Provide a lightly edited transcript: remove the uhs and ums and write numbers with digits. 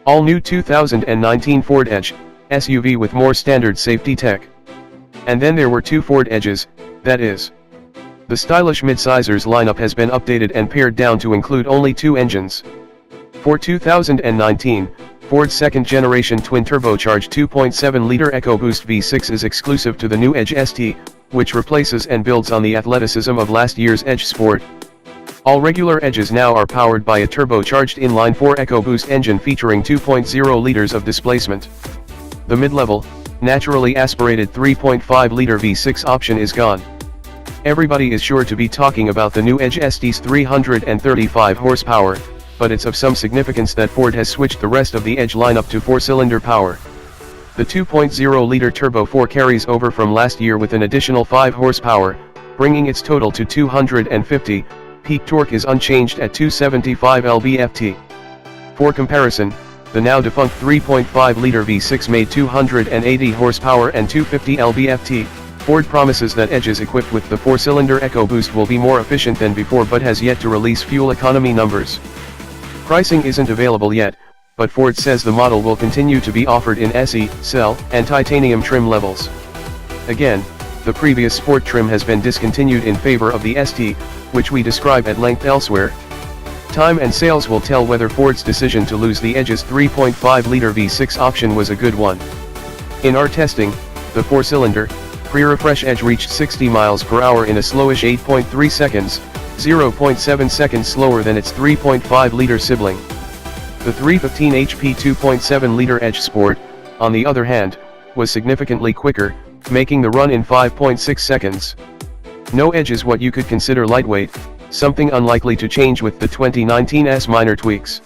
All new 2019 Ford Edge, SUV with more standard safety tech. And then there were two Ford Edges, that is. The stylish midsizers lineup has been updated and pared down to include only two engines. For 2019, Ford's second-generation twin-turbocharged 2.7-liter EcoBoost V-6 is exclusive to the new Edge ST, which replaces and builds on the athleticism of last year's Edge Sport. All regular Edges now are powered by a turbocharged inline-four EcoBoost engine featuring 2.0 liters of displacement. The mid-level, naturally aspirated 3.5-liter V6 option is gone. Everybody is sure to be talking about the new Edge ST's 335 horsepower, but it's of some significance that Ford has switched the rest of the Edge lineup to 4-cylinder power. The 2.0-liter Turbo 4 carries over from last year with an additional 5 horsepower, bringing its total to 250. Peak torque is unchanged at 275 lb-ft. For comparison, the now defunct 3.5-liter V6 made 280 horsepower and 250 lb-ft. Ford promises that Edges equipped with the 4-cylinder EcoBoost will be more efficient than before, but has yet to release fuel economy numbers. Pricing isn't available yet, but Ford says the model will continue to be offered in SE, Cell, and Titanium trim levels. Again, the previous Sport trim has been discontinued in favor of the ST, which we describe at length elsewhere. Time and sales will tell whether Ford's decision to lose the Edge's 3.5-liter V6 option was a good one. In our testing, the 4-cylinder, pre-refresh Edge reached 60 miles per hour in a slowish 8.3 seconds, 0.7 seconds slower than its 3.5-liter sibling. The 315 HP 2.7-liter Edge Sport, on the other hand, was significantly quicker, making the run in 5.6 seconds. No Edge is what you could consider lightweight, something unlikely to change with the 2019's minor tweaks.